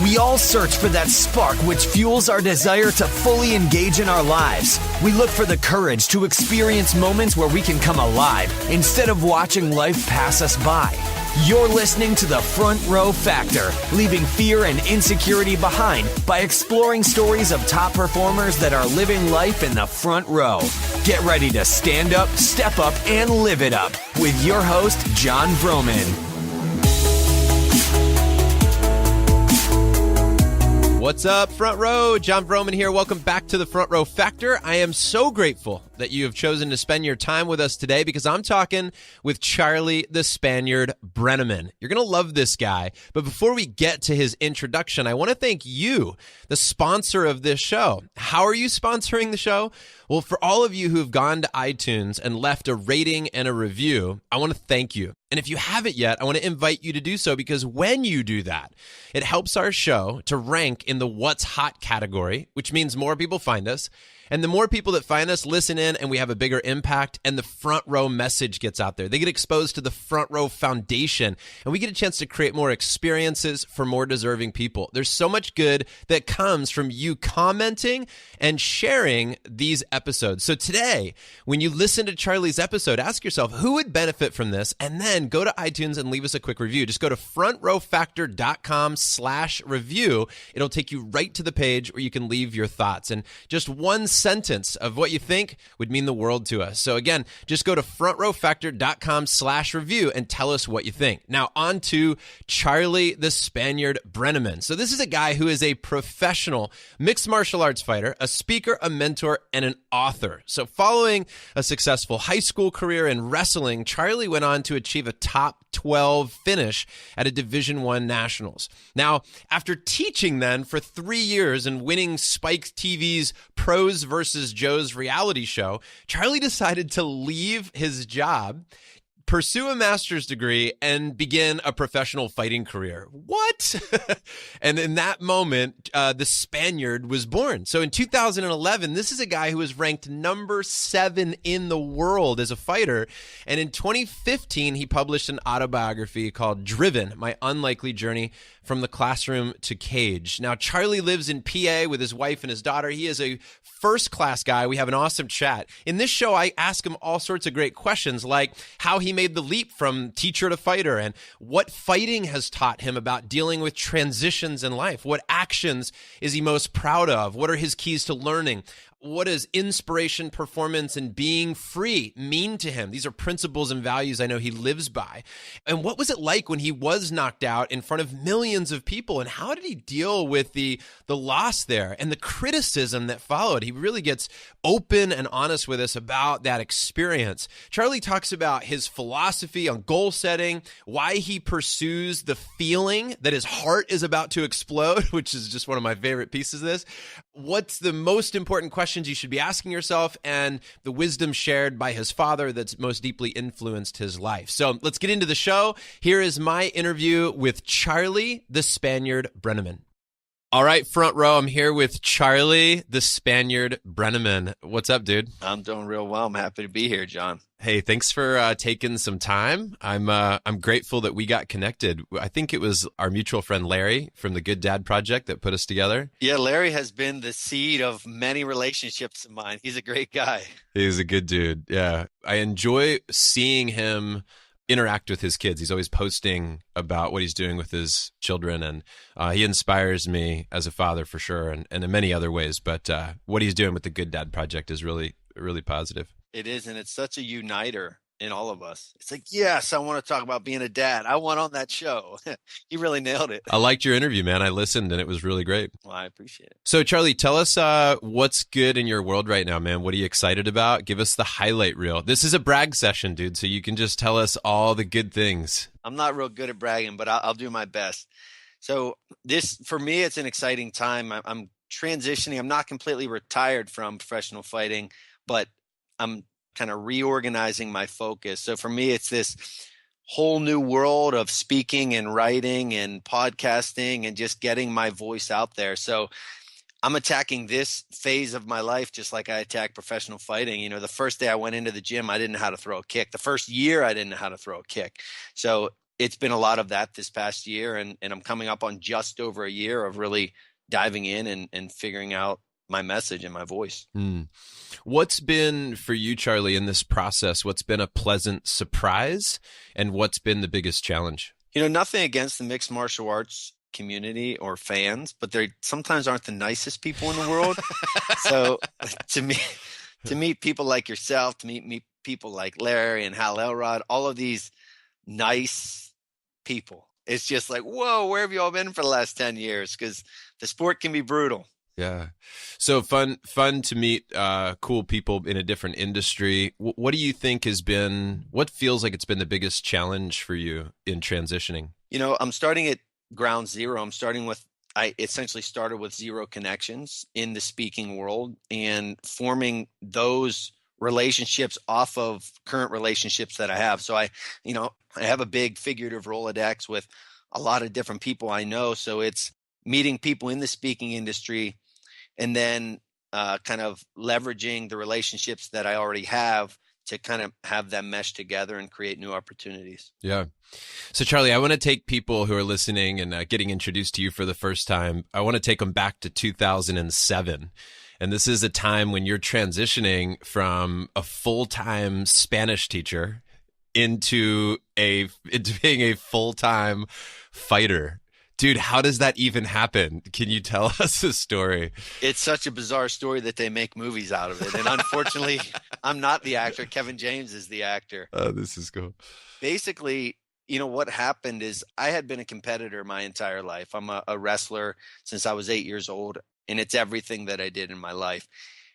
We all search for that spark which fuels our desire to fully engage in our lives. We look for the courage to experience moments where we can come alive instead of watching life pass us by. You're listening to the Front Row Factor, leaving fear and insecurity behind by exploring stories of top performers that are living life in the front row. Get ready to stand up, step up, and live it up with your host, John Brenneman. What's up, Front Row? John Brenneman here. Welcome back to the Front Row Factor. I am so grateful that you have chosen to spend your time with us today because I'm talking with Charlie the Spaniard Brenneman. You're going to love this guy. But before we get to his introduction, I want to thank you, the sponsor of this show. How are you sponsoring the show? Well, for all of you who have gone to iTunes and left a rating and a review, I want to thank you. And if you haven't yet, I want to invite you to do so because when you do that, it helps our show to rank in the What's Hot category, which means more people find us. And the more people that find us listen in and we have a bigger impact and the Front Row message gets out there. They get exposed to the Front Row Foundation and we get a chance to create more experiences for more deserving people. There's so much good that comes from you commenting and sharing these episodes. So today, when you listen to Charlie's episode, ask yourself who would benefit from this and then go to iTunes and leave us a quick review. Just go to frontrowfactor.com/review. It'll take you right to the page where you can leave your thoughts. And just one sentence of what you think would mean the world to us. So again, just go to frontrowfactor.com/review and tell us what you think. Now on to Charlie the Spaniard Brenneman. So this is a guy who is a professional mixed martial arts fighter, a speaker, a mentor, and an author. So following a successful high school career in wrestling, Charlie went on to achieve a top 12 finish at a Division I Nationals. Now, after teaching then for 3 years and winning Spike TV's Pros versus Joe's reality show, Charlie decided to leave his job, pursue a master's degree, and begin a professional fighting career. What? And in that moment, the Spaniard was born. So in 2011, this is a guy who was ranked number 7 in the world as a fighter. And in 2015, he published an autobiography called Driven, My Unlikely Journey from the Classroom to Cage. Now, Charlie lives in PA with his wife and his daughter. He is a first-class guy. We have an awesome chat. In this show, I ask him all sorts of great questions, like how he made the leap from teacher to fighter and what fighting has taught him about dealing with transitions in life. What actions is he most proud of? What are his keys to learning? What does inspiration, performance, and being free mean to him? These are principles and values I know he lives by. And what was it like when he was knocked out in front of millions of people? And how did he deal with the loss there and the criticism that followed? He really gets open and honest with us about that experience. Charlie talks about his philosophy on goal setting, why he pursues the feeling that his heart is about to explode, which is just one of my favorite pieces of this. What's the most important questions you should be asking yourself, and the wisdom shared by his father that's most deeply influenced his life. So let's get into the show. Here is my interview with Charlie the Spaniard Brenneman. All right, Front Row, I'm here with Charlie the Spaniard Brenneman. What's up, dude? I'm doing real well. I'm happy to be here, John. Hey, thanks for taking some time. I'm grateful that we got connected. I think it was our mutual friend Larry from the Good Dad Project that put us together. Yeah, Larry has been the seed of many relationships of mine. He's a great guy. He's a good dude. Yeah, I enjoy seeing him interact with his kids. He's always posting about what he's doing with his children, and he inspires me as a father for sure, and in many other ways. But what he's doing with the Good Dad Project is really, really positive. It is, and it's such a uniter in all of us. It's like, yes, I want to talk about being a dad. I want on that show. You really nailed it. I liked your interview, man. I listened, and it was really great. Well, I appreciate it. So, Charlie, tell us what's good in your world right now, man. What are you excited about? Give us the highlight reel. This is a brag session, dude, so you can just tell us all the good things. I'm not real good at bragging, but I'll do my best. So this, for me, it's an exciting time. I'm transitioning. I'm not completely retired from professional fighting, but I'm kind of reorganizing my focus. So for me, it's this whole new world of speaking and writing and podcasting and just getting my voice out there. So I'm attacking this phase of my life just like I attack professional fighting. You know, the first day I went into the gym, I didn't know how to throw a kick. The first year, I didn't know how to throw a kick. So it's been a lot of that this past year. And I'm coming up on just over a year of really diving in and figuring out my message and my voice. What's been for you, Charlie, in this process? What's been a pleasant surprise, and what's been the biggest challenge? Nothing against the mixed martial arts community or fans, but they sometimes aren't the nicest people in the world. So to meet people like yourself, to meet people like Larry and Hal Elrod, all of these nice people, it's just like, whoa, where have you all been for the last 10 years? Because the sport can be brutal. Yeah. So fun to meet cool people in a different industry. What do you think what feels like it's been the biggest challenge for you in transitioning? I'm starting at ground zero. I essentially started with zero connections in the speaking world and forming those relationships off of current relationships that I have. So I have a big figurative Rolodex with a lot of different people I know. So it's meeting people in the speaking industry and then kind of leveraging the relationships that I already have to kind of have them mesh together and create new opportunities. Yeah. So Charlie, I want to take people who are listening and getting introduced to you for the first time. I want to take them back to 2007. And this is a time when you're transitioning from a full-time Spanish teacher into being a full-time fighter. Dude, how does that even happen? Can you tell us the story? It's such a bizarre story that they make movies out of it. And unfortunately, I'm not the actor. Kevin James is the actor. Oh, this is cool. Basically, what happened is I had been a competitor my entire life. I'm a wrestler since I was 8 years old, and it's everything that I did in my life.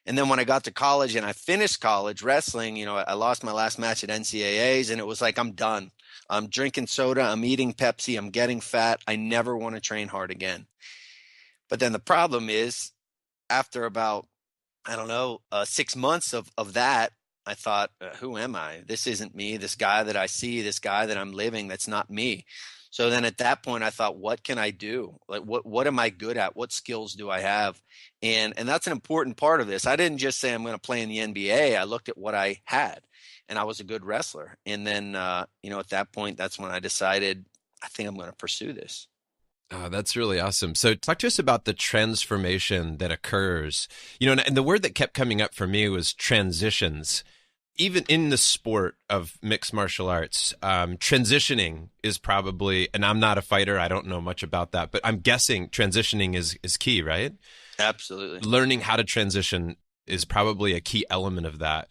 And then when I got to college and I finished college wrestling, I lost my last match at NCAAs, and it was like, I'm done. I'm drinking soda. I'm eating Pepsi. I'm getting fat. I never want to train hard again. But then the problem is after about, 6 months of that, I thought, who am I? This isn't me. This guy that I see, this guy that I'm living, that's not me. So then at that point, I thought, what can I do? Like, what am I good at? What skills do I have? And that's an important part of this. I didn't just say I'm going to play in the NBA. I looked at what I had, and I was a good wrestler. And then, at that point, that's when I decided, I think I'm going to pursue this. Oh, that's really awesome. So talk to us about the transformation that occurs, and the word that kept coming up for me was transitions. Even in the sport of mixed martial arts, transitioning is probably, and I'm not a fighter, I don't know much about that, but I'm guessing transitioning is key, right? Absolutely. Learning how to transition is probably a key element of that.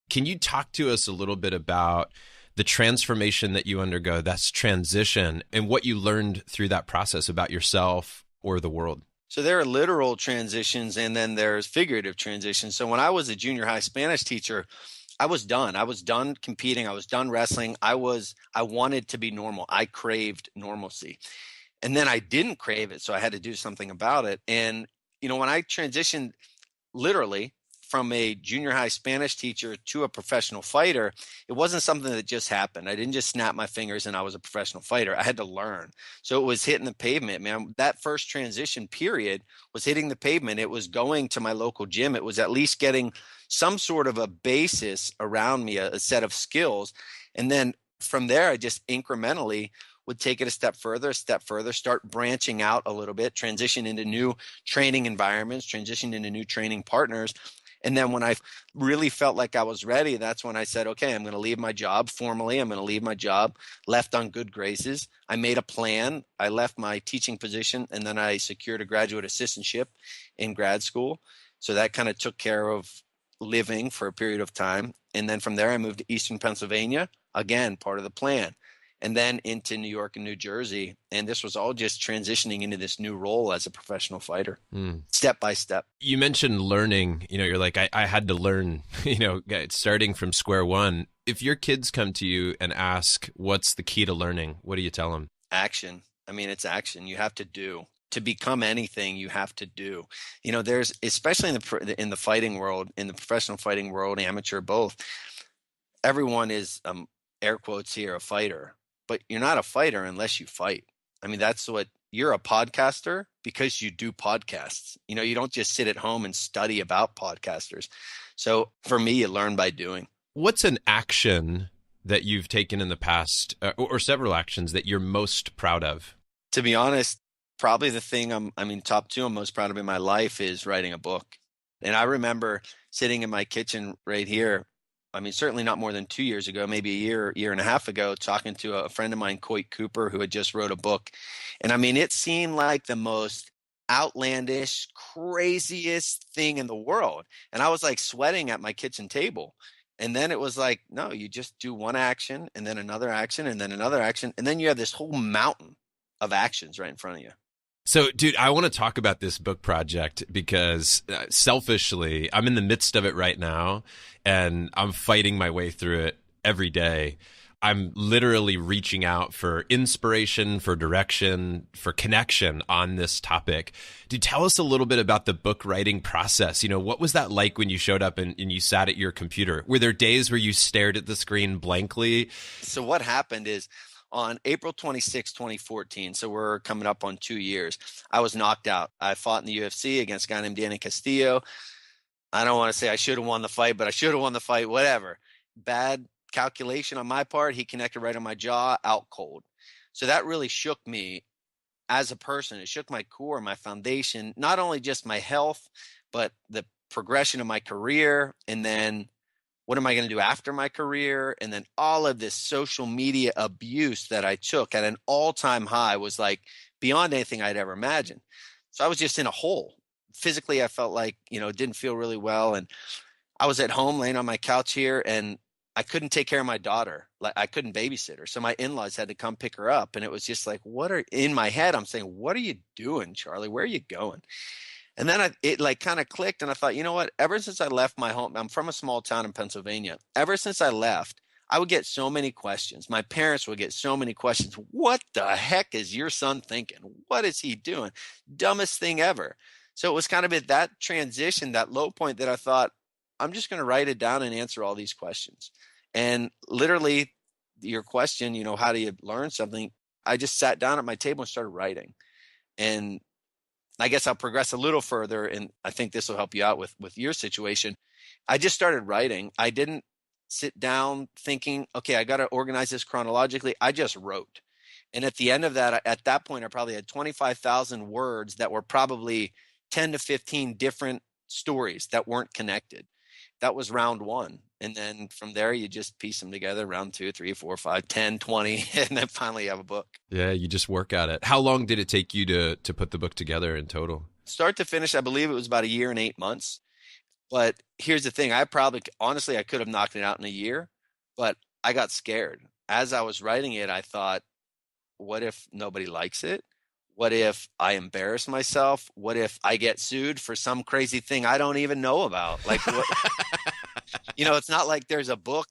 Can you talk to us a little bit about the transformation that you undergo, that's transition, and what you learned through that process about yourself or the world? So there are literal transitions and then there's figurative transitions. So when I was a junior high Spanish teacher, I was done. I was done competing. I was done wrestling. I wanted to be normal. I craved normalcy. And then I didn't crave it, so I had to do something about it. And, when I transitioned literally from a junior high Spanish teacher to a professional fighter, it wasn't something that just happened. I didn't just snap my fingers and I was a professional fighter. I had to learn. So it was hitting the pavement, man. That first transition period was hitting the pavement. It was going to my local gym. It was at least getting some sort of a basis around me, a set of skills. And then from there, I just incrementally would take it a step further, start branching out a little bit, transition into new training environments, transition into new training partners. And then when I really felt like I was ready, that's when I said, okay, I'm going to leave my job formally. I'm going to leave my job, left on good graces. I made a plan. I left my teaching position, and then I secured a graduate assistantship in grad school. So that kind of took care of living for a period of time. And then from there, I moved to Eastern Pennsylvania, again, part of the plan. And then into New York and New Jersey. And this was all just transitioning into this new role as a professional fighter, step by step. You mentioned learning, you're like, I had to learn, starting from square one. If your kids come to you and ask, what's the key to learning? What do you tell them? Action. I mean, it's action. You have to do. To become anything, you have to do. There's, especially in the fighting world, in the professional fighting world, amateur, both, everyone is, air quotes here, a fighter. But you're not a fighter unless you fight. I mean, you're a podcaster because you do podcasts. You don't just sit at home and study about podcasters. So for me, you learn by doing. What's an action that you've taken in the past, or several actions that you're most proud of? To be honest, probably the thing top two I'm most proud of in my life is writing a book. And I remember sitting in my kitchen right here. I mean, certainly not more than 2 years ago, maybe a year and a half ago, talking to a friend of mine, Coit Cooper, who had just wrote a book. And I mean, it seemed like the most outlandish, craziest thing in the world. And I was like sweating at my kitchen table. And then it was like, no, you just do one action and then another action and then another action. And then you have this whole mountain of actions right in front of you. So, dude, I want to talk about this book project because selfishly, I'm in the midst of it right now, and I'm fighting my way through it every day. I'm literally reaching out for inspiration, for direction, for connection on this topic. Dude, tell us a little bit about the book writing process. What was that like when you showed up and you sat at your computer? Were there days where you stared at the screen blankly? So what happened is, on April 26, 2014, so we're coming up on 2 years, I was knocked out. I fought in the UFC against a guy named Danny Castillo. I don't want to say I should have won the fight, but I should have won the fight, whatever. Bad calculation on my part. He connected right on my jaw, out cold. So that really shook me as a person. It shook my core, my foundation, not only just my health, but the progression of my career, and then what am I going to do after my career? And then all of this social media abuse that I took at an all-time high was like beyond anything I'd ever imagined. So I was just in a hole. Physically, I felt like, it didn't feel really well. And I was at home laying on my couch here, and I couldn't take care of my daughter. Like, I couldn't babysit her. So my in-laws had to come pick her up. And it was just like, in my head, I'm saying, what are you doing, Charlie? Where are you going? And then it like kind of clicked, and I thought, you know what? Ever since I left my home, I'm from a small town in Pennsylvania. Ever since I left, I would get so many questions. My parents would get so many questions. What the heck is your son thinking? What is he doing? Dumbest thing ever. So it was kind of at that transition, that low point, that I thought, I'm just going to write it down and answer all these questions. And literally, your question, how do you learn something? I just sat down at my table and started writing. And I guess I'll progress a little further, and I think this will help you out with your situation. I just started writing. I didn't sit down thinking, okay, I got to organize this chronologically. I just wrote. And at the end of that, at that point, I probably had 25,000 words that were probably 10 to 15 different stories that weren't connected. That was round one. And then from there, you just piece them together, round 2, 3, 4, 5, 10, 20, and then finally you have a book. Yeah, you just work at it. How long did it take you to put the book together in total? Start to finish, I believe it was about 1 year and 8 months. But here's the thing. Honestly, I could have knocked it out in a year, but I got scared. As I was writing it, I thought, what if nobody likes it? What if I embarrass myself? What if I get sued for some crazy thing I don't even know about? Like, what? It's not like there's a book.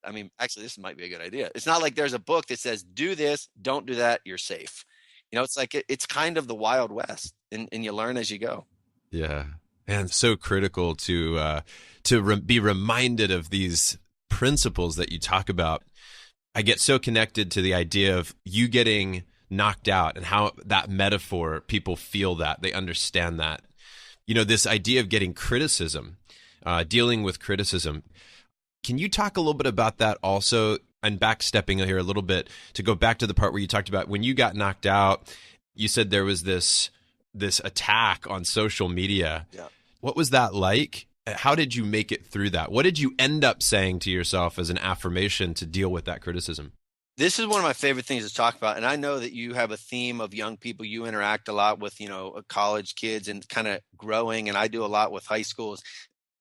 I mean, actually, this might be a good idea. It's not like there's a book that says, do this, don't do that, you're safe. It's like it's kind of the Wild West, and you learn as you go. Yeah. And so critical to be reminded of these principles that you talk about. I get so connected to the idea of you getting knocked out and how that metaphor, people feel that, they understand that. This idea of getting criticism, dealing with criticism. Can you talk a little bit about that also? And backstepping here a little bit to go back to the part where you talked about when you got knocked out, you said there was this attack on social media. Yeah. What was that like? How did you make it through that? What did you end up saying to yourself as an affirmation to deal with that criticism? This is one of my favorite things to talk about. And I know that you have a theme of young people. You interact a lot with, college kids and kind of growing. And I do a lot with high schools.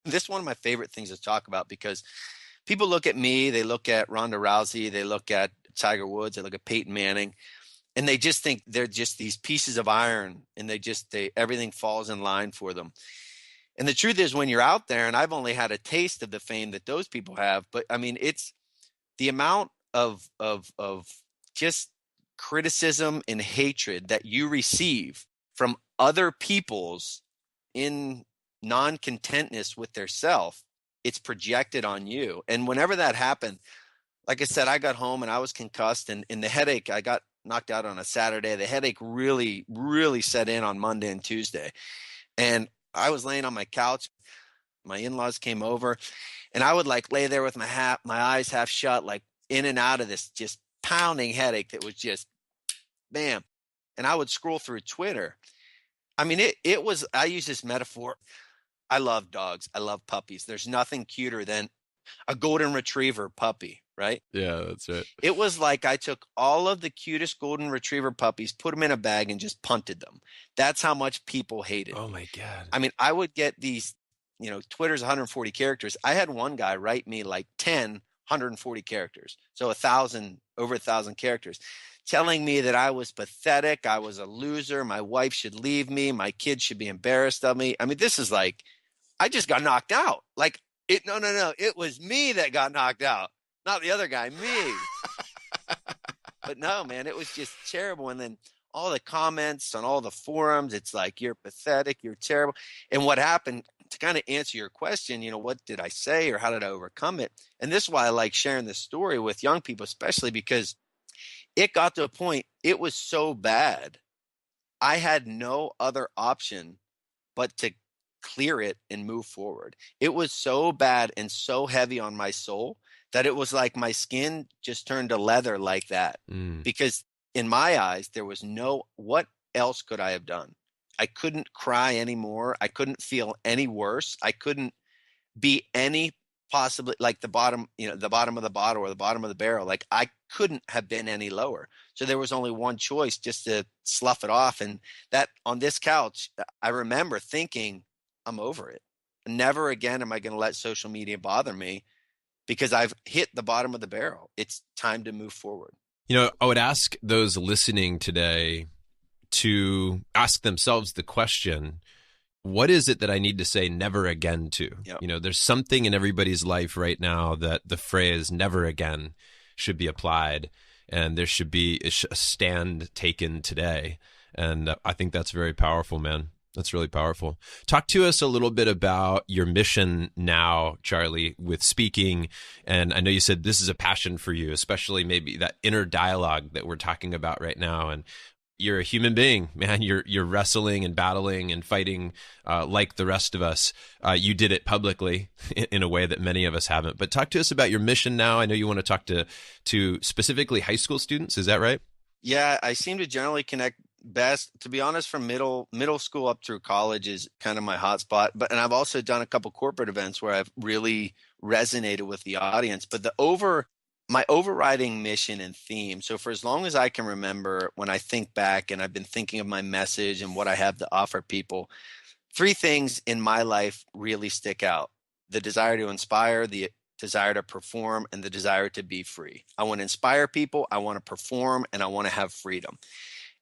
This is one of my favorite things to talk about because people look at me, they look at Ronda Rousey, they look at Tiger Woods, they look at Peyton Manning, and they just think they're just these pieces of iron, and everything falls in line for them. And the truth is, when you're out there, and I've only had a taste of the fame that those people have, but I mean, it's the amount of just criticism and hatred that you receive from other people's in non-contentness with their self, it's projected on you. And whenever that happened, like I said, I got home and I was concussed, and the headache, I got knocked out on a Saturday. The headache really, really set in on Monday and Tuesday. And I was laying on my couch. My in-laws came over, and I would like lay there with my eyes half shut, like in and out of this just pounding headache that was just bam. And I would scroll through Twitter. I mean, it was, I use this metaphor. I love dogs. I love puppies. There's nothing cuter than a golden retriever puppy, right? Yeah, that's right. It was like I took all of the cutest golden retriever puppies, put them in a bag, and just punted them. That's how much people hated Oh me. my God. I mean, I would get these, Twitter's 140 characters. I had one guy write me like 140 characters. So over 1,000 characters, telling me that I was pathetic. I was a loser. My wife should leave me. My kids should be embarrassed of me. I mean, this is like, I just got knocked out. Like no. It was me that got knocked out, not the other guy, me. But no, man, it was just terrible. And then all the comments on all the forums, it's like, you're pathetic, you're terrible. And what happened, to kind of answer your question, what did I say or how did I overcome it? And this is why I like sharing this story with young people, especially because it got to a point, it was so bad. I had no other option but to clear it and move forward. It was so bad and so heavy on my soul that it was like my skin just turned to leather like that. Because in my eyes, there was what else could I have done? I couldn't cry anymore. I couldn't feel any worse. I couldn't be any possibly like the bottom of the bottle or the bottom of the barrel. Like I couldn't have been any lower. So there was only one choice, just to slough it off. And that on this couch, I remember thinking, I'm over it. Never again am I going to let social media bother me, because I've hit the bottom of the barrel. It's time to move forward. I would ask those listening today to ask themselves the question, what is it that I need to say never again to? Yep. There's something in everybody's life right now that the phrase never again should be applied, and there should be a stand taken today. And I think that's very powerful, man. That's really powerful. Talk to us a little bit about your mission now, Charlie, with speaking. And I know you said this is a passion for you, especially maybe that inner dialogue that we're talking about right now. And you're a human being, man. You're wrestling and battling and fighting like the rest of us. You did it publicly in a way that many of us haven't. But talk to us about your mission now. I know you want to talk to specifically high school students. Is that right? Yeah, I seem to generally connect best, to be honest, from middle school up through college is kind of my hotspot. And I've also done a couple corporate events where I've really resonated with the audience. But my overriding mission and theme, so for as long as I can remember, when I think back and I've been thinking of my message and what I have to offer people, 3 things in my life really stick out: the desire to inspire, the desire to perform, and the desire to be free. I want to inspire people, I want to perform, and I want to have freedom.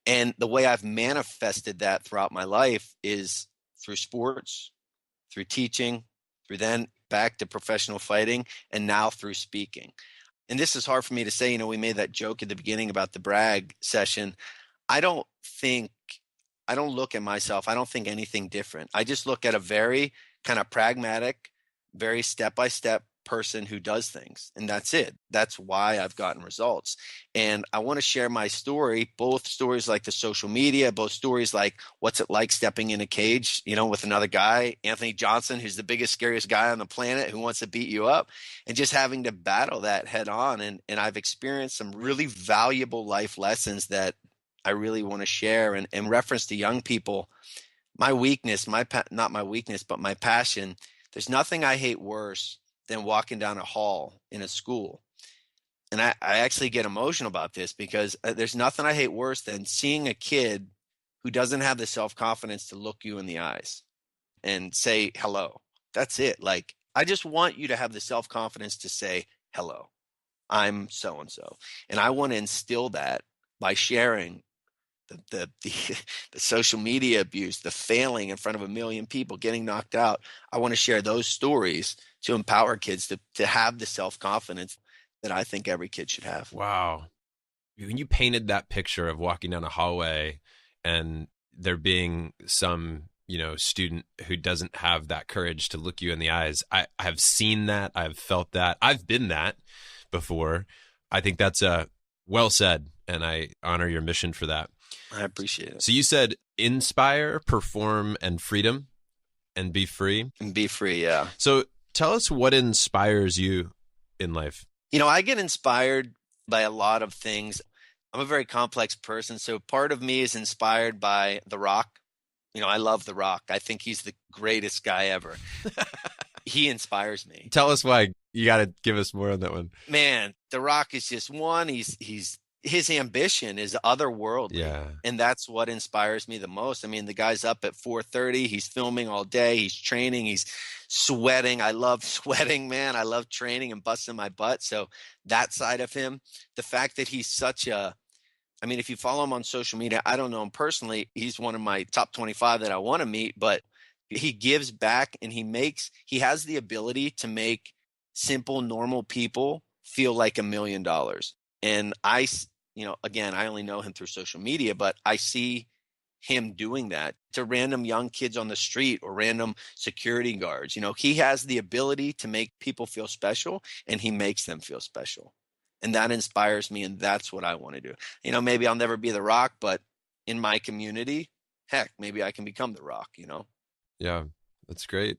And the way I've manifested that throughout my life is through sports, through teaching, through then back to professional fighting, and now through speaking. And this is hard for me to say. We made that joke at the beginning about the brag session. I don't look at myself, I don't think anything different. I just look at a very kind of pragmatic, very step-by-step person who does things, and that's it. That's why I've gotten results. And I want to share my story, both stories like the social media, both stories like what's it like stepping in a cage, with another guy, Anthony Johnson, who's the biggest, scariest guy on the planet, who wants to beat you up, and just having to battle that head on. And I've experienced some really valuable life lessons that I really want to share. And in reference to young people, my weakness, not my weakness, but my passion, there's nothing I hate worse than walking down a hall in a school. And I actually get emotional about this, because there's nothing I hate worse than seeing a kid who doesn't have the self-confidence to look you in the eyes and say hello. That's it. Like, I just want you to have the self-confidence to say hello. I'm so-and-so. And I want to instill that by sharing the social media abuse, the failing in front of 1 million people, getting knocked out. I want to share those stories to empower kids to have the self-confidence that I think every kid should have. Wow. When you painted that picture of walking down a hallway and there being some, student who doesn't have that courage to look you in the eyes, I have seen that. I've felt that. I've been that before. I think that's well said, and I honor your mission for that. I appreciate it. So you said inspire, perform, and freedom, and be free. And be free, yeah. So tell us what inspires you in life. I get inspired by a lot of things. I'm a very complex person. So part of me is inspired by The Rock. I love The Rock. I think he's the greatest guy ever. He inspires me. Tell us why. You got to give us more on that one. Man, The Rock is just one. His ambition is otherworldly. Yeah. And that's what inspires me the most. I mean, the guy's up at 4:30. He's filming all day. He's training. He's sweating. I love sweating, man. I love training and busting my butt. So that side of him, the fact that he's if you follow him on social media, I don't know him personally. He's one of my top 25 that I want to meet, but he gives back and he has the ability to make simple, normal people feel like $1 million. And again, I only know him through social media, but I see him doing that to random young kids on the street or random security guards. He has the ability to make people feel special, and he makes them feel special. And that inspires me, and that's what I want to do. Maybe I'll never be The Rock, but in my community, heck, maybe I can become The Rock, Yeah, that's great.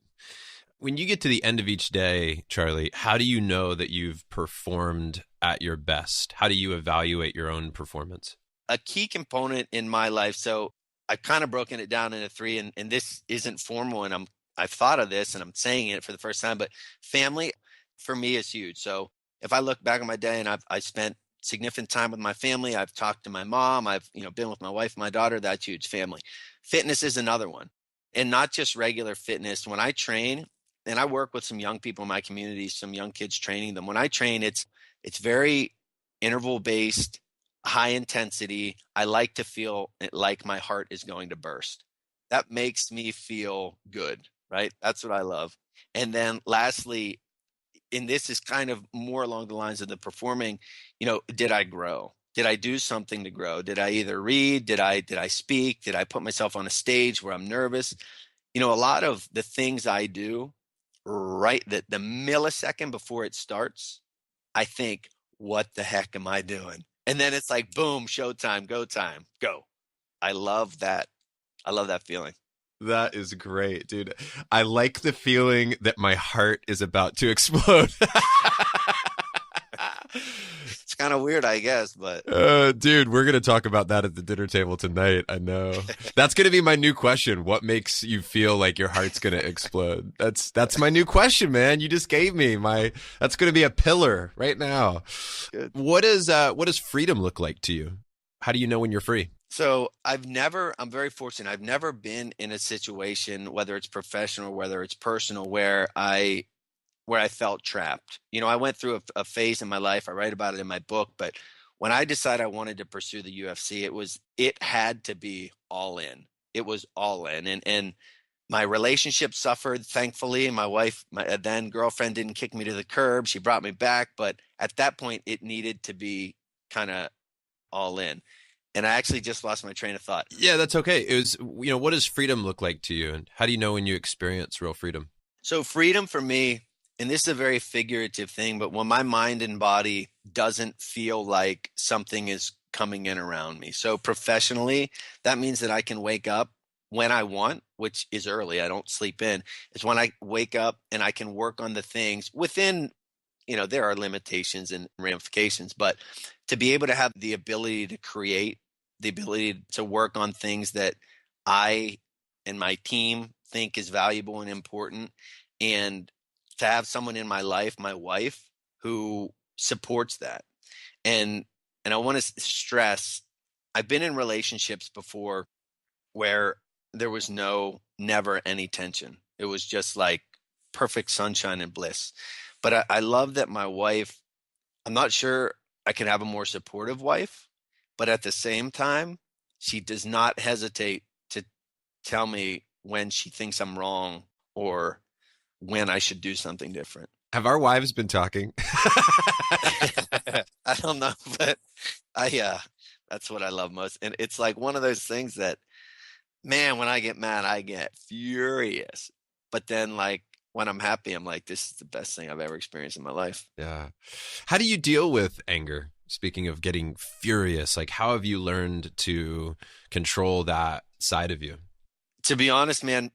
When you get to the end of each day, Charlie, how do you know that you've performed at your best? How do you evaluate your own performance? A key component in my life, so I've kind of broken it down into 3, and this isn't formal, and I've thought of this, and I'm saying it for the first time, but family for me is huge. So if I look back on my day and I spent significant time with my family, I've talked to my mom, I've been with my wife, my daughter, that's huge. Family. Fitness is another one. And not just regular fitness. When I train, and I work with some young people in my community, some young kids training them. When I train, it's very interval based, high intensity. I like to feel like my heart is going to burst. That makes me feel good, right? That's what I love. And then lastly, and this is kind of more along the lines of the performing, did I grow? Did I do something to grow? Did I either read? Did I speak? Did I put myself on a stage where I'm nervous? A lot of the things I do, right, the millisecond before it starts, I think, what the heck am I doing? And then it's like, boom, showtime, go time, go. I love that. I love that feeling. That is great, dude. I like the feeling that my heart is about to explode. It's kind of weird, I guess, but dude, we're going to talk about that at the dinner table tonight. I know. That's going to be my new question. What makes you feel like your heart's going to explode? That's my new question, man. You just gave me that's going to be a pillar right now. Good. What does freedom look like to you? How do you know when you're free? So I'm very fortunate. I've never been in a situation, whether it's professional, whether it's personal, where I felt trapped. I went through a phase in my life. I write about it in my book, but when I decided I wanted to pursue the UFC, it had to be all in. It was all in. And my relationship suffered, thankfully. My wife, my then girlfriend, didn't kick me to the curb. She brought me back. But at that point, it needed to be kind of all in. And I actually just lost my train of thought. Yeah, that's okay. It was, what does freedom look like to you? And how do you know when you experience real freedom? So freedom for me, and this is a very figurative thing, but when my mind and body doesn't feel like something is coming in around me. So professionally, that means that I can wake up when I want, which is early. I don't sleep in. It's when I wake up and I can work on the things within, there are limitations and ramifications, but to be able to have the ability to create, the ability to work on things that I and my team think is valuable and important, and to have someone in my life, my wife, who supports that. And I want to stress, I've been in relationships before where there was never any tension. It was just like perfect sunshine and bliss. But I love that my wife, I'm not sure I could have a more supportive wife, but at the same time, she does not hesitate to tell me when she thinks I'm wrong or when I should do something different. Have our wives been talking? I don't know, but that's what I love most. And it's like one of those things that, man, when I get mad, I get furious. But then like when I'm happy, I'm like, this is the best thing I've ever experienced in my life. Yeah. How do you deal with anger? Speaking of getting furious, like how have you learned to control that side of you? To be honest, man,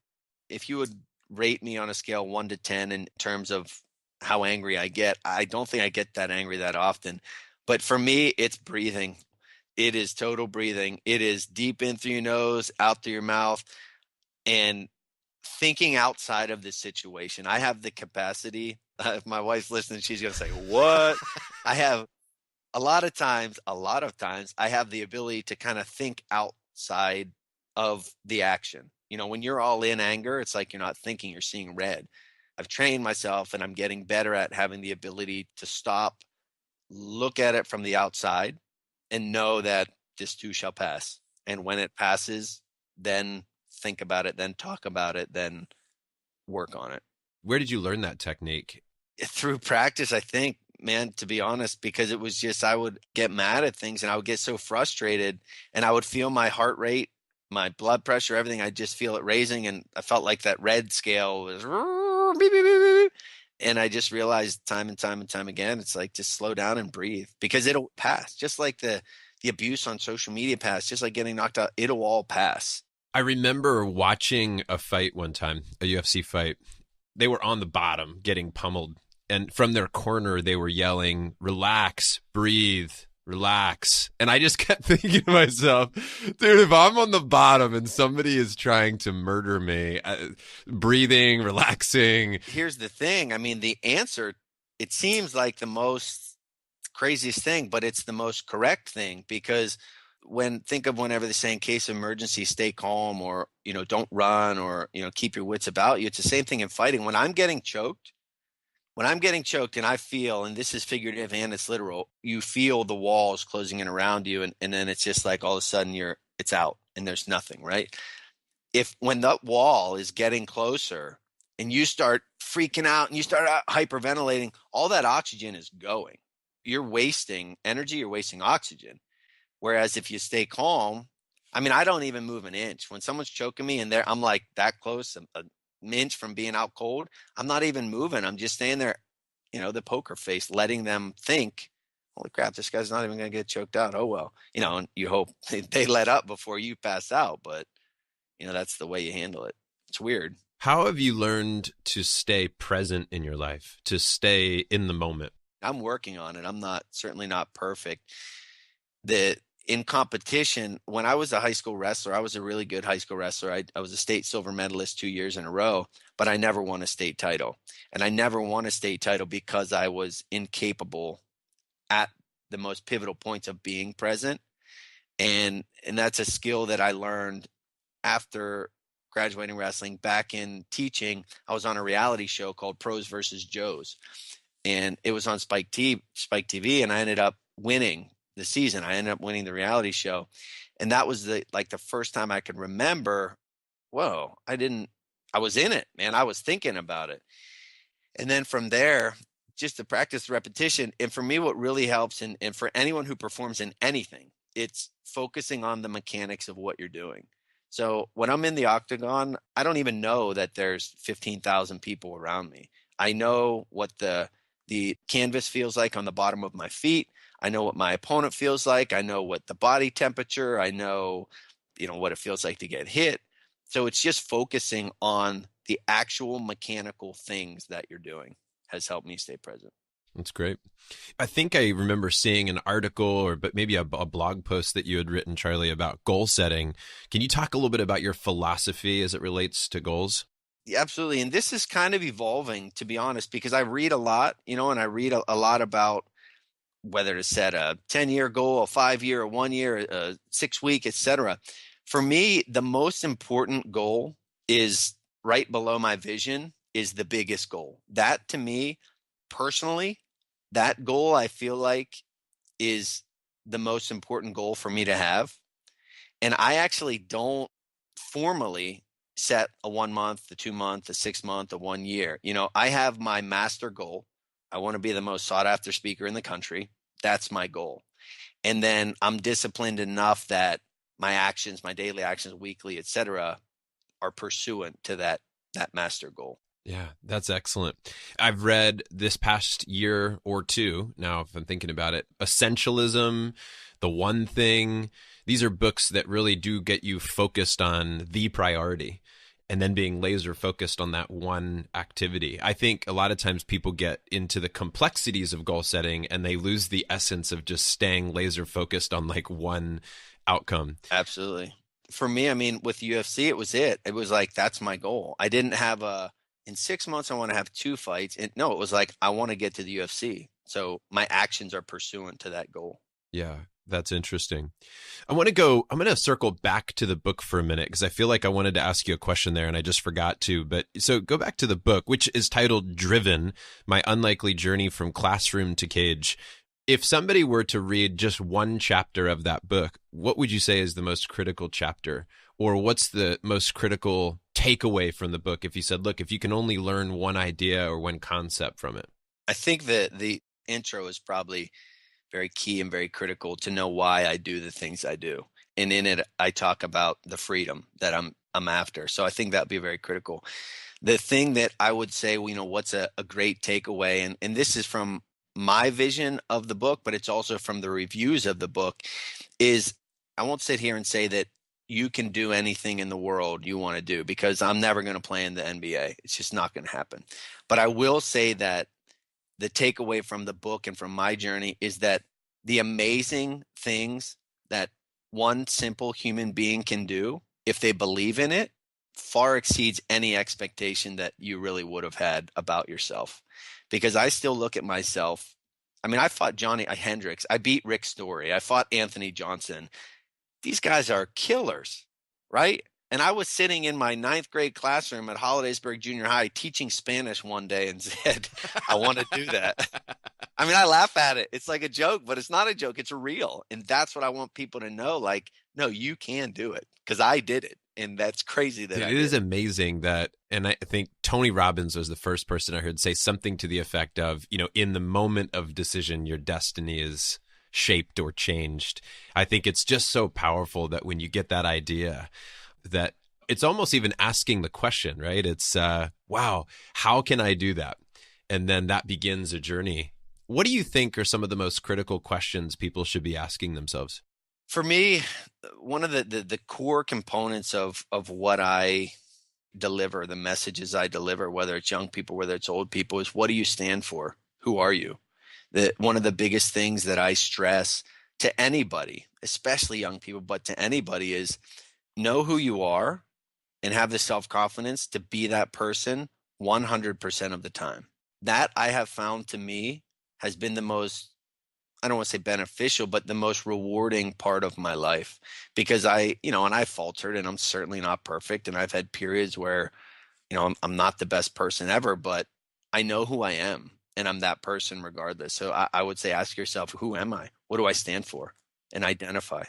if you would rate me on a scale 1 to 10 in terms of how angry I get. I don't think I get that angry that often. But for me, it's breathing. It is total breathing. It is deep in through your nose, out through your mouth, and thinking outside of the situation. I have the capacity. If my wife's listening, she's going to say, "What?" I have a lot of times, I have the ability to kind of think outside of the action. When you're all in anger, it's like you're not thinking, you're seeing red. I've trained myself and I'm getting better at having the ability to stop, look at it from the outside, and know that this too shall pass. And when it passes, then think about it, then talk about it, then work on it. Where did you learn that technique? Through practice, I think, man, to be honest, because it was just, I would get mad at things and I would get so frustrated and I would feel my heart rate, my blood pressure, everything. I just feel it raising. And I felt like that red scale was, beep, beep, beep, beep. And I just realized time and time and time again, it's like, just slow down and breathe, because it'll pass. Just like the abuse on social media passed, just like getting knocked out, it'll all pass. I remember watching a fight one time, a UFC fight. They were on the bottom getting pummeled. And from their corner, they were yelling, "Relax, breathe, relax." And I just kept thinking to myself, dude, if I'm on the bottom and somebody is trying to murder me, breathing, relaxing. Here's the thing. I mean, the answer, it seems like the most craziest thing, but it's the most correct thing, because whenever they say in case of emergency, stay calm, or, don't run, or, keep your wits about you. It's the same thing in fighting. When I'm getting choked and I feel, and this is figurative and it's literal, you feel the walls closing in around you. And then it's just like all of a sudden it's out and there's nothing, right? When that wall is getting closer and you start freaking out and you start hyperventilating, all that oxygen is going. You're wasting energy, you're wasting oxygen. Whereas if you stay calm, I mean, I don't even move an inch. When someone's choking me and I'm like that close, an inch from being out cold, I'm not even moving. I'm just staying there, the poker face, letting them think, holy crap, this guy's not even going to get choked out. Oh, well, and you hope they let up before you pass out. But, that's the way you handle it. It's weird. How have you learned to stay present in your life, to stay in the moment? I'm working on it. I'm certainly not perfect. In competition, when I was a high school wrestler, I was a really good high school wrestler. I was a state silver medalist 2 years in a row, but I never won a state title. And I never won a state title because I was incapable at the most pivotal points of being present. And that's a skill that I learned after graduating wrestling. Back in teaching, I was on a reality show called Pros versus Joes. And it was on Spike TV, and I ended up winning the season. I ended up winning the reality show. And that was the first time I could remember, whoa, I was in it, man. I was thinking about it. And then from there, just to practice repetition. And for me, what really helps, and for anyone who performs in anything, it's focusing on the mechanics of what you're doing. So when I'm in the octagon, I don't even know that there's 15,000 people around me. I know what the canvas feels like on the bottom of my feet. I know what my opponent feels like. I know what the body temperature, I know, what it feels like to get hit. So it's just focusing on the actual mechanical things that you're doing has helped me stay present. That's great. I think I remember seeing an article but maybe a blog post that you had written, Charlie, about goal setting. Can you talk a little bit about your philosophy as it relates to goals? Yeah, absolutely. And this is kind of evolving, to be honest, because I read a lot, and I read a lot about whether to set a 10-year goal, a 5-year, a 1-year, a 6-week, etc. For me, the most important goal is right below my vision is the biggest goal. That, to me, personally, that goal I feel like is the most important goal for me to have. And I actually don't formally set a 1 month, a 2 month, a 6 month, a 1 year. I have my master goal. I want to be the most sought after speaker in the country. That's my goal. And then I'm disciplined enough that my actions, my daily actions, weekly, etc., are pursuant to that master goal. Yeah, that's excellent. I've read this past year or two, now if I'm thinking about it, Essentialism, The One Thing. These are books that really do get you focused on the priority. and then being laser focused on that one activity. I think a lot of times people get into the complexities of goal setting and they lose the essence of just staying laser focused on like one outcome. Absolutely. For me, I mean, with UFC, it was it. It was like, that's my goal. I didn't have in 6 months, I want to have 2 fights. And no, it was like, I want to get to the UFC. So my actions are pursuant to that goal. Yeah, that's interesting. I'm going to circle back to the book for a minute because I feel like I wanted to ask you a question there and I just forgot to. But so go back to the book, which is titled Driven, My Unlikely Journey from Classroom to Cage. If somebody were to read just one chapter of that book, what would you say is the most critical chapter? Or what's the most critical takeaway from the book if you said, look, if you can only learn one idea or one concept from it? I think that the intro is probably very key and very critical to know why I do the things I do. And in it, I talk about the freedom that I'm after. So I think that'd be very critical. The thing that I would say, what's a great takeaway, and this is from my vision of the book, but it's also from the reviews of the book, is I won't sit here and say that you can do anything in the world you want to do because I'm never going to play in the NBA. It's just not going to happen. But I will say that the takeaway from the book and from my journey is that the amazing things that one simple human being can do, if they believe in it, far exceeds any expectation that you really would have had about yourself. Because I still look at myself. I mean, I fought Johnny Hendricks. I beat Rick Story. I fought Anthony Johnson. These guys are killers, right? And I was sitting in my 9th grade classroom at Hollidaysburg Junior High teaching Spanish one day and said, I want to do that. I mean, I laugh at it. It's like a joke, but it's not a joke. It's real. And that's what I want people to know. Like, no, you can do it because I did it. And that's crazy that it is amazing that, and I think Tony Robbins was the first person I heard say something to the effect of, in the moment of decision, your destiny is shaped or changed. I think it's just so powerful that when you get that idea, that it's almost even asking the question, right? It's, wow, how can I do that? And then that begins a journey. What do you think are some of the most critical questions people should be asking themselves? For me, one of the core components of what I deliver, the messages I deliver, whether it's young people, whether it's old people, is what do you stand for? Who are you? One of the biggest things that I stress to anybody, especially young people, but to anybody, is know who you are and have the self-confidence to be that person 100% of the time. That I have found to me has been the most, I don't want to say beneficial, but the most rewarding part of my life, because and I faltered and I'm certainly not perfect. And I've had periods where, I'm not the best person ever, but I know who I am and I'm that person regardless. So I would say, ask yourself, who am I? What do I stand for? And identify.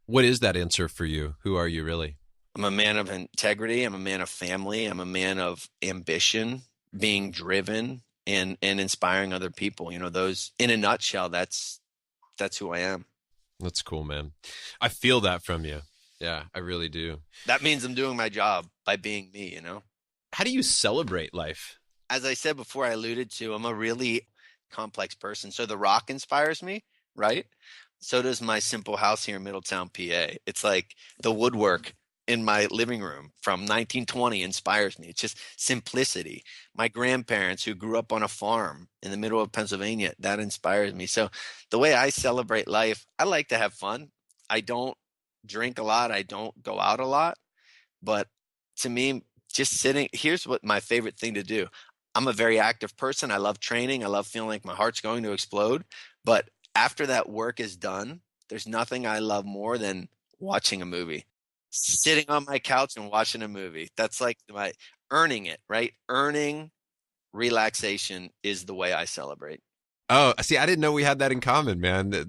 What is that answer for you? Who are you really? I'm a man of integrity. I'm a man of family. I'm a man of ambition, being driven and inspiring other people. Those, in a nutshell, that's who I am. That's cool, man. I feel that from you. Yeah, I really do. That means I'm doing my job by being me, How do you celebrate life? As I said before, I alluded to, I'm a really complex person. So The Rock inspires me, right? So does my simple house here in Middletown, PA. It's like the woodwork in my living room from 1920 inspires me. It's just simplicity. My grandparents who grew up on a farm in the middle of Pennsylvania, that inspires me. So the way I celebrate life, I like to have fun. I don't drink a lot. I don't go out a lot. But to me, just sitting, here's what my favorite thing to do. I'm a very active person. I love training. I love feeling like my heart's going to explode. But after that work is done, there's nothing I love more than watching a movie. Sitting on my couch and watching a movie. That's like my earning it, right? Earning relaxation is the way I celebrate. Oh, see, I didn't know we had that in common, man.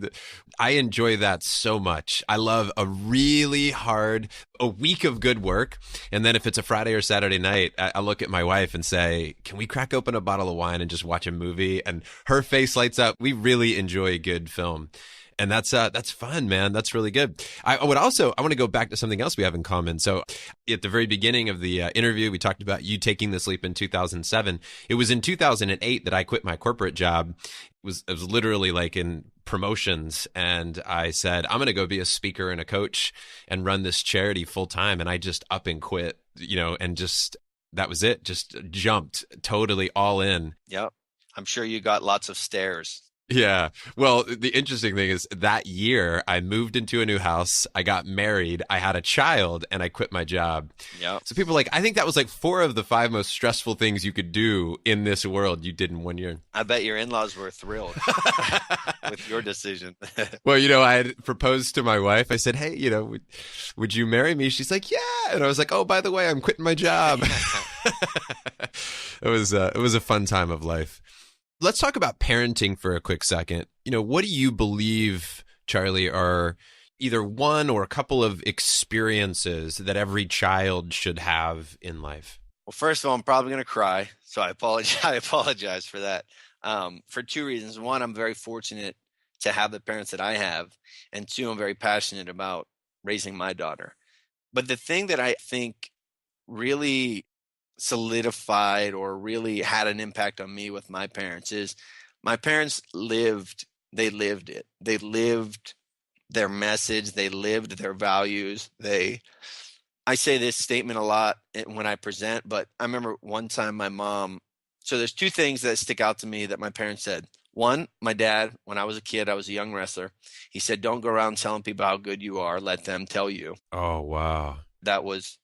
I enjoy that so much. I love a week of good work. And then if it's a Friday or Saturday night, I look at my wife and say, can we crack open a bottle of wine and just watch a movie? And her face lights up. We really enjoy a good film. And that's fun, man. That's really good. I want to go back to something else we have in common. So at the very beginning of the interview, we talked about you taking this leap in 2007. It was in 2008 that I quit my corporate job. It was literally like in promotions, and I said, I'm going to go be a speaker and a coach and run this charity full time. And I just up and quit, and just, that was it. Just jumped totally all in. Yep. I'm sure you got lots of stares. Yeah. Well, the interesting thing is that year I moved into a new house, I got married, I had a child, and I quit my job. Yeah. So people are like, I think that was like 4 of the 5 most stressful things you could do in this world you did in 1 year. I bet your in-laws were thrilled with your decision. Well, I had proposed to my wife. I said, hey, would you marry me? She's like, yeah. And I was like, oh, by the way, I'm quitting my job. It was a fun time of life. Let's talk about parenting for a quick second. What do you believe, Charlie, are either one or a couple of experiences that every child should have in life? Well, first of all, I'm probably going to cry, so I apologize for that. For 2 reasons. One, I'm very fortunate to have the parents that I have, and 2, I'm very passionate about raising my daughter. But the thing that I think really solidified or really had an impact on me with my parents is my parents lived it. They lived their message. They lived their values. I say this statement a lot when I present, but I remember one time my mom, so there's 2 things that stick out to me that my parents said. One, my dad, when I was a kid, I was a young wrestler. He said, don't go around telling people how good you are. Let them tell you. Oh, wow. That was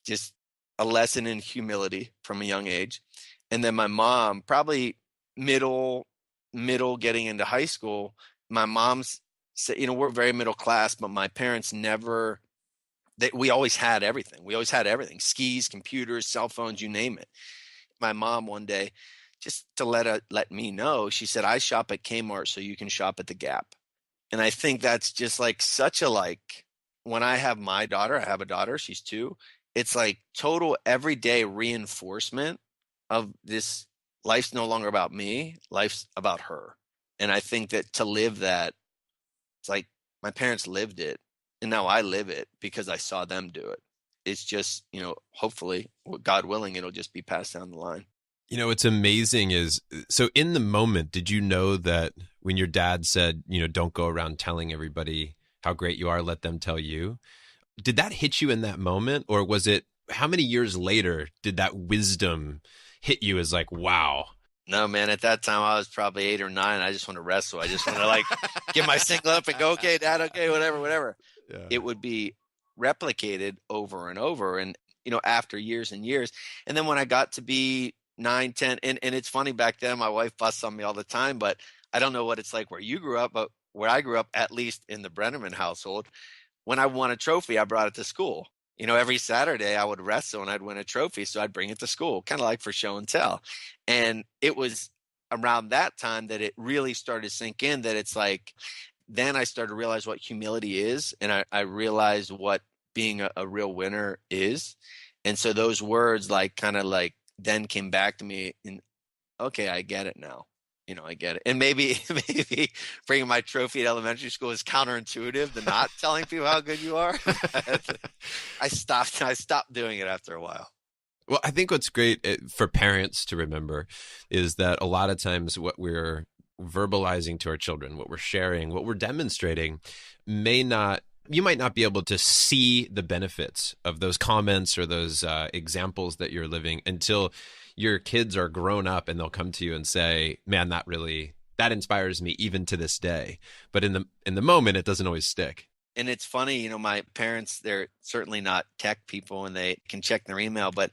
just a lesson in humility from a young age. And then my mom, probably middle getting into high school, my mom's said, we're very middle class, but my parents we always had everything. We always had everything: skis, computers, cell phones, you name it. My mom one day, just to let me know, she said, I shop at Kmart so you can shop at the Gap. And I think that's just like such a when I have my daughter, I have a daughter, she's 2. It's like total everyday reinforcement of this. Life's no longer about me. Life's about her. And I think that to live that, it's like my parents lived it, and now I live it because I saw them do it. It's just, hopefully, God willing, it'll just be passed down the line. What's amazing is, so in the moment, did you know that when your dad said, don't go around telling everybody how great you are, let them tell you? Did that hit you in that moment, or was it, how many years later did that wisdom hit you as like, wow? No, man, at that time I was probably 8 or 9. I just want to wrestle. I just want to get my singlet up and go, okay, Dad, okay, whatever. Yeah. It would be replicated over and over, and after years and years. And then when I got to be 9, 10, and it's funny, back then my wife busts on me all the time, but I don't know what it's like where you grew up, but where I grew up, at least in the Brenneman household, when I won a trophy, I brought it to school. Every Saturday I would wrestle and I'd win a trophy, so I'd bring it to school, kind of like for show and tell. And it was around that time that it really started to sink in, that it's like, then I started to realize what humility is, and I realized what being a real winner is. And so those words then came back to me, and okay, I get it now. I get it. And maybe bringing my trophy at elementary school is counterintuitive to not telling people how good you are. I stopped doing it after a while. Well, I think what's great for parents to remember is that a lot of times what we're verbalizing to our children, what we're sharing, what we're demonstrating you might not be able to see the benefits of those comments or those examples that you're living until your kids are grown up and they'll come to you and say, man, that inspires me even to this day. But in the moment, it doesn't always stick. And it's funny, my parents, they're certainly not tech people and they can check their email, but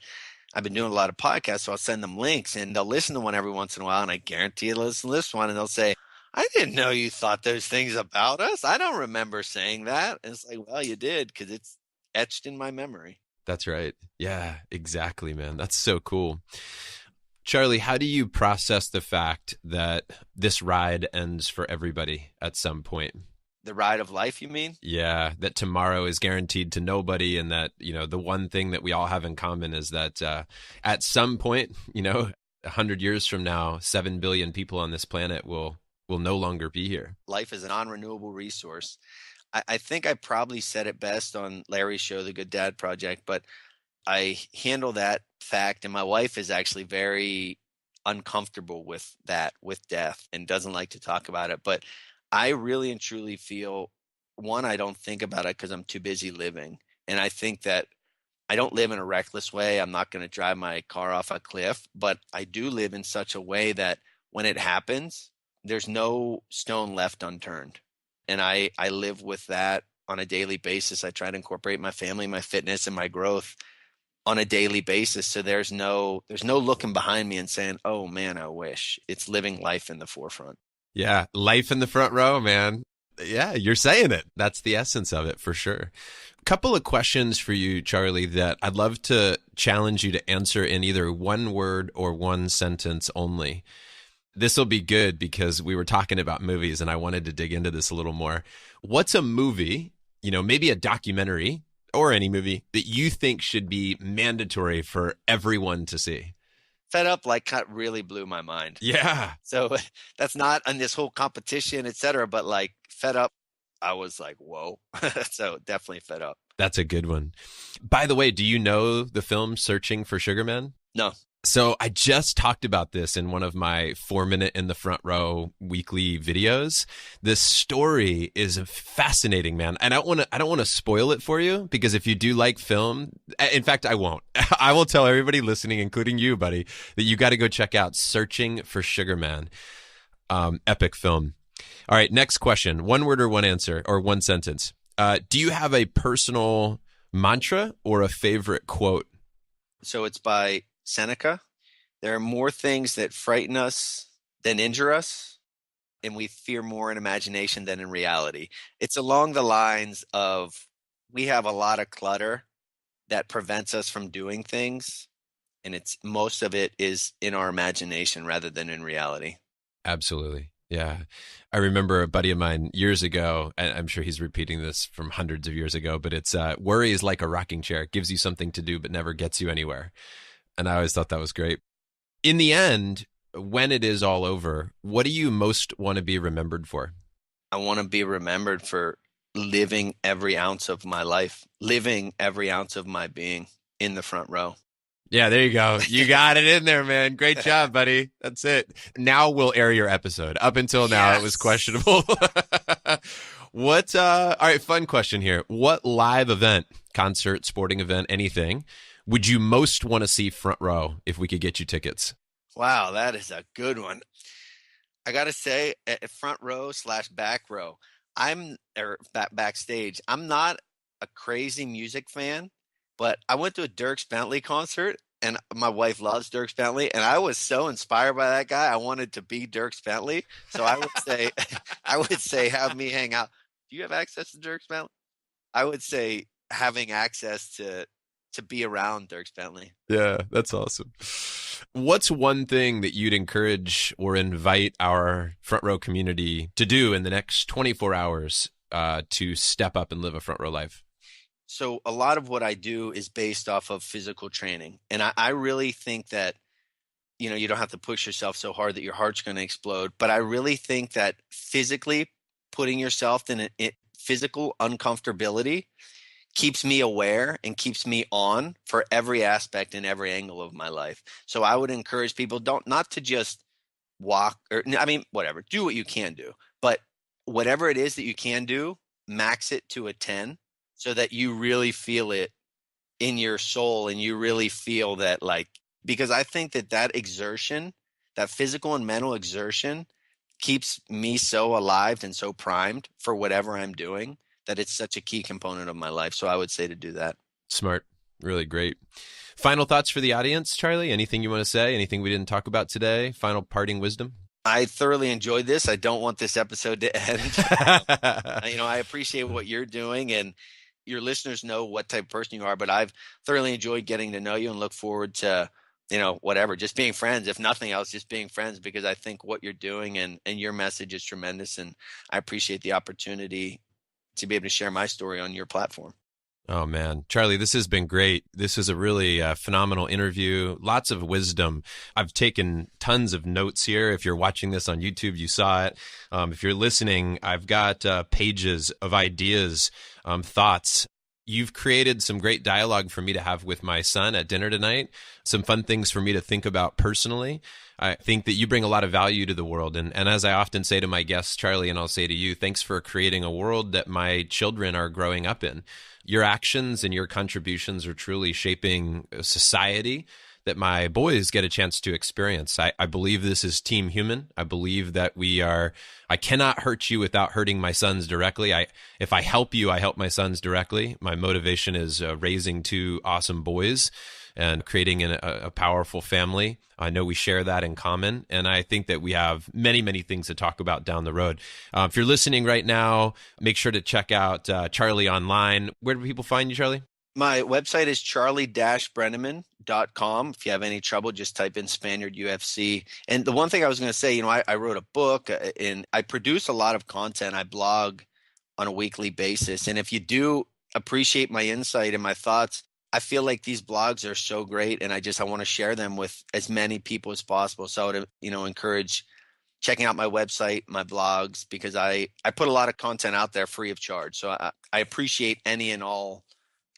I've been doing a lot of podcasts, so I'll send them links and they'll listen to one every once in a while, and I guarantee they'll listen to this one and they'll say, I didn't know you thought those things about us. I don't remember saying that. And it's like, well, you did, because it's etched in my memory. That's right. Yeah, exactly, man. That's so cool. Charlie, how do you process the fact that this ride ends for everybody at some point? The ride of life, you mean? Yeah, that tomorrow is guaranteed to nobody, and that, the one thing that we all have in common is that at some point, 100 years from now, 7 billion people on this planet will no longer be here. Life is a non-renewable resource. I think I probably said it best on Larry's show, The Good Dad Project, but I handle that fact, and my wife is actually very uncomfortable with that, with death, and doesn't like to talk about it. But I really and truly feel, one, I don't think about it because I'm too busy living. And I think that I don't live in a reckless way. I'm not going to drive my car off a cliff, but I do live in such a way that when it happens, there's no stone left unturned. And I live with that on a daily basis. I try to incorporate my family, my fitness, and my growth on a daily basis. So there's no looking behind me and saying, oh man, I wish. It's living life in the forefront. Yeah. Life in the front row, man. Yeah, you're saying it. That's the essence of it for sure. Couple of questions for you, Charlie, that I'd love to challenge you to answer in either one word or one sentence only. This will be good because we were talking about movies and I wanted to dig into this a little more. What's a movie, maybe a documentary or any movie that you think should be mandatory for everyone to see? Fed Up really blew my mind. Yeah. So that's not on this whole competition, et cetera, but Fed Up, I was like, whoa. So definitely Fed Up. That's a good one. By the way, do you know the film Searching for Sugar Man? No. So I just talked about this in one of my 4-minute in the front row weekly videos. This story is fascinating, man. And I don't want to spoil it for you because if you do like film, in fact, I won't. I will tell everybody listening, including you, buddy, that you got to go check out Searching for Sugar Man. Epic film. All right, next question. One word or one answer or one sentence. Do you have a personal mantra or a favorite quote? So it's by Seneca. There are more things that frighten us than injure us, and we fear more in imagination than in reality. It's along the lines of we have a lot of clutter that prevents us from doing things, and most of it is in our imagination rather than in reality. Absolutely. Yeah. I remember a buddy of mine years ago, and I'm sure he's repeating this from hundreds of years ago, but it's worry is like a rocking chair. It gives you something to do, but never gets you anywhere. And I always thought that was great. In the end, when it is all over, what do you most want to be remembered for? I want to be remembered for living every ounce of my life, living every ounce of my being in the front row. Yeah, there you go. You got it in there, man. Great job, buddy. That's it. Now we'll air your episode. Up until now, It was questionable. All right, fun question here. What live event, concert, sporting event, anything, would you most want to see front row if we could get you tickets? Wow, that is a good one. I got to say, at front row / back row, backstage, I'm not a crazy music fan, but I went to a Dierks Bentley concert, and my wife loves Dierks Bentley, and I was so inspired by that guy. I wanted to be Dierks Bentley, so I would say, have me hang out. Do you have access to Dierks Bentley? I would say having access to be around Dierks Bentley. Yeah, that's awesome. What's one thing that you'd encourage or invite our front row community to do in the next 24 hours to step up and live a front row life? So a lot of what I do is based off of physical training. And I really think that, you don't have to push yourself so hard that your heart's going to explode. But I really think that physically putting yourself in a physical uncomfortability keeps me aware and keeps me on for every aspect and every angle of my life. So I would encourage people not to just walk whatever, do what you can do, but whatever it is that you can do, max it to a 10 so that you really feel it in your soul and you really feel that because I think that exertion, that physical and mental exertion keeps me so alive and so primed for whatever I'm doing that it's such a key component of my life. So I would say to do that. Smart. Really great. Final thoughts for the audience, Charlie? Anything you want to say? Anything we didn't talk about today? Final parting wisdom? I thoroughly enjoyed this. I don't want this episode to end. I appreciate what you're doing, and your listeners know what type of person you are, but I've thoroughly enjoyed getting to know you and look forward to, just being friends, if nothing else, just being friends, because I think what you're doing and your message is tremendous. And I appreciate the opportunity to be able to share my story on your platform. Oh, man. Charlie, this has been great. This is a really phenomenal interview. Lots of wisdom. I've taken tons of notes here. If you're watching this on YouTube, you saw it. If you're listening, I've got pages of ideas, thoughts. You've created some great dialogue for me to have with my son at dinner tonight, some fun things for me to think about personally. I think that you bring a lot of value to the world. And as I often say to my guests, Charlie, and I'll say to you, thanks for creating a world that my children are growing up in. Your actions and your contributions are truly shaping a society that my boys get a chance to experience. I believe this is team human. I believe that I cannot hurt you without hurting my sons directly. If I help you, I help my sons directly. My motivation is raising two awesome boys and creating a powerful family. I know we share that in common, and I think that we have many, many things to talk about down the road. If you're listening right now, make sure to check out Charlie online. Where do people find you, Charlie? My website is charlie-brenneman.com. If you have any trouble, just type in Spaniard UFC. And the one thing I was going to say, I wrote a book and I produce a lot of content. I blog on a weekly basis. And if you do appreciate my insight and my thoughts, I feel like these blogs are so great, and I want to share them with as many people as possible. So I would, encourage checking out my website, my blogs, because I put a lot of content out there free of charge. So I appreciate any and all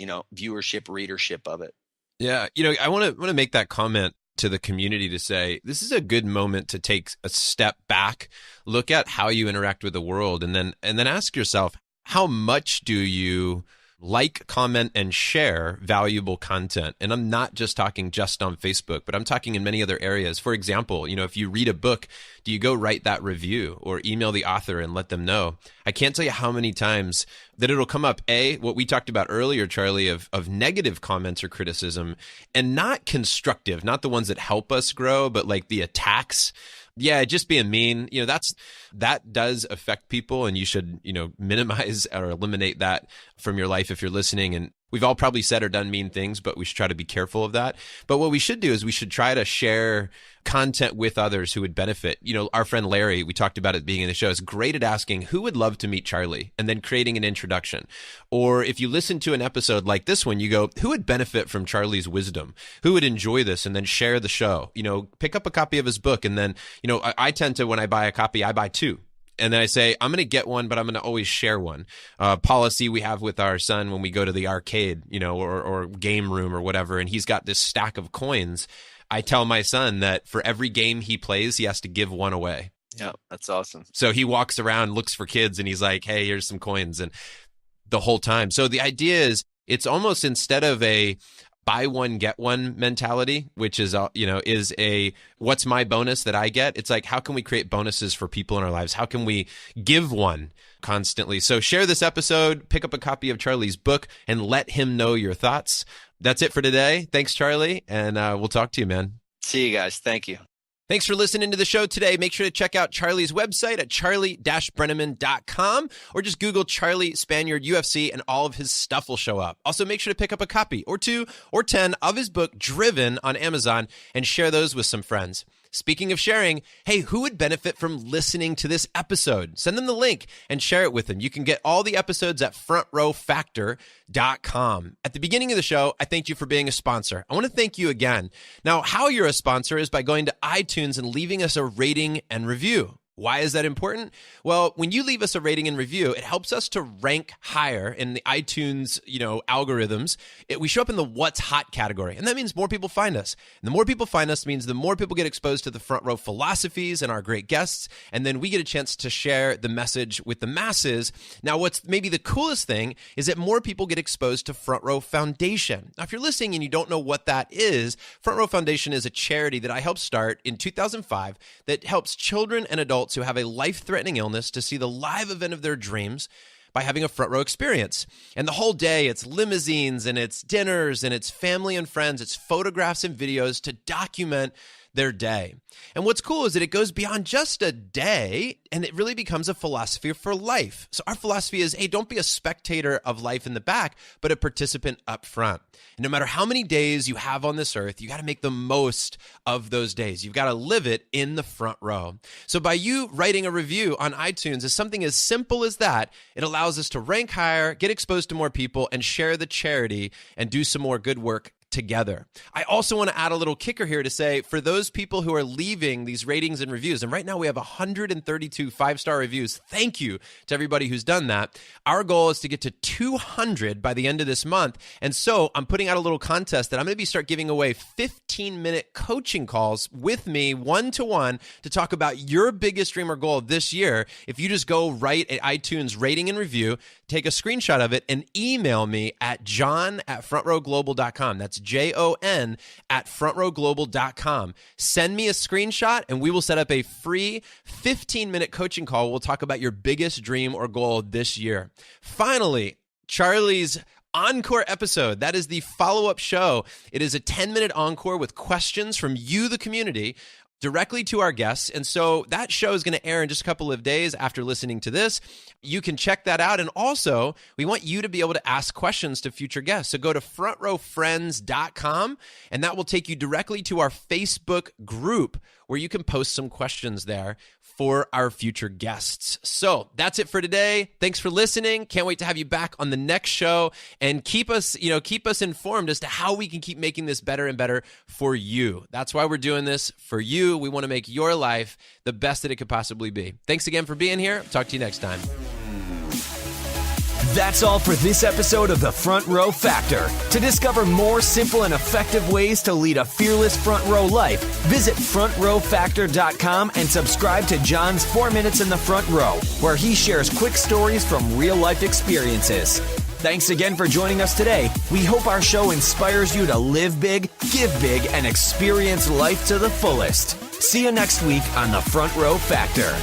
viewership, readership of it. Yeah. I want to make that comment to the community to say, this is a good moment to take a step back, look at how you interact with the world, and then ask yourself, how much do you like, comment, and share valuable content? And I'm not just talking just on Facebook, but I'm talking in many other areas. For example, if you read a book, do you go write that review or email the author and let them know? I can't tell you how many times that it'll come up, what we talked about earlier, Charlie, of negative comments or criticism, and not constructive, not the ones that help us grow, but like the attacks. Yeah, just being mean, that does affect people, and you should, minimize or eliminate that from your life if you're listening. And we've all probably said or done mean things, but we should try to be careful of that. But what we should do is we should try to share content with others who would benefit. Our friend Larry, we talked about it being in the show, is great at asking who would love to meet Charlie and then creating an introduction. Or if you listen to an episode like this one, you go, who would benefit from Charlie's wisdom? Who would enjoy this? And then share the show. Pick up a copy of his book. And then, I tend to, when I buy a copy, I buy two. And then I say, I'm going to get one, but I'm going to always share one. Policy we have with our son when we go to the arcade, or game room or whatever, and he's got this stack of coins. I tell my son that for every game he plays, he has to give one away. Yeah, that's awesome. So he walks around, looks for kids, and he's like, hey, here's some coins. And the whole time. So the idea is, it's almost, instead of a buy one, get one mentality, which is, is a what's my bonus that I get? It's like, how can we create bonuses for people in our lives? How can we give one constantly? So share this episode, pick up a copy of Charlie's book, and let him know your thoughts. That's it for today. Thanks, Charlie. And we'll talk to you, man. See you guys. Thank you. Thanks for listening to the show today. Make sure to check out Charlie's website at charlie-brenneman.com, or just Google Charlie Spaniard UFC and all of his stuff will show up. Also, make sure to pick up a copy or 2 or 10 of his book, Driven, on Amazon, and share those with some friends. Speaking of sharing, hey, who would benefit from listening to this episode? Send them the link and share it with them. You can get all the episodes at frontrowfactor.com. At the beginning of the show, I thanked you for being a sponsor. I want to thank you again. Now, how you're a sponsor is by going to iTunes and leaving us a rating and review. Why is that important? Well, when you leave us a rating and review, it helps us to rank higher in the iTunes, algorithms. We show up in the what's hot category, and that means more people find us. And the more people find us means the more people get exposed to the Front Row philosophies and our great guests, and then we get a chance to share the message with the masses. Now, what's maybe the coolest thing is that more people get exposed to Front Row Foundation. Now, if you're listening and you don't know what that is, Front Row Foundation is a charity that I helped start in 2005 that helps children and adults who have a life-threatening illness to see the live event of their dreams by having a front row experience. And the whole day, it's limousines and it's dinners and it's family and friends, it's photographs and videos to document their day. And what's cool is that it goes beyond just a day, and it really becomes a philosophy for life. So our philosophy is, hey, don't be a spectator of life in the back, but a participant up front. And no matter how many days you have on this earth, you got to make the most of those days. You've got to live it in the front row. So by you writing a review on iTunes, is something as simple as that, it allows us to rank higher, get exposed to more people, and share the charity and do some more good work together. I also want to add a little kicker here to say, for those people who are leaving these ratings and reviews, and right now we have 132 5-star reviews. Thank you to everybody who's done that. Our goal is to get to 200 by the end of this month. And so I'm putting out a little contest that I'm going to start giving away 15-minute coaching calls with me, one-to-one, to talk about your biggest dream or goal this year. If you just go right at iTunes rating and review, take a screenshot of it, and email me at john@frontrowglobal.com. That's JON at frontrowglobal.com. Send me a screenshot, and we will set up a free 15-minute coaching call. We'll talk about your biggest dream or goal this year. Finally, Charlie's encore episode. That is the follow-up show. It is a 10-minute encore with questions from you, the community, directly to our guests. And so that show is going to air in just a couple of days after listening to this. You can check that out. And also, we want you to be able to ask questions to future guests. So go to frontrowfriends.com, and that will take you directly to our Facebook group where you can post some questions there for our future guests. So that's it for today. Thanks for listening. Can't wait to have you back on the next show, and keep us informed as to how we can keep making this better and better for you. That's why we're doing this, for you. We want to make your life the best that it could possibly be. Thanks again for being here. Talk to you next time. That's all for this episode of The Front Row Factor. To discover more simple and effective ways to lead a fearless front row life, visit frontrowfactor.com and subscribe to John's 4 Minutes in the Front Row, where he shares quick stories from real-life experiences. Thanks again for joining us today. We hope our show inspires you to live big, give big, and experience life to the fullest. See you next week on The Front Row Factor.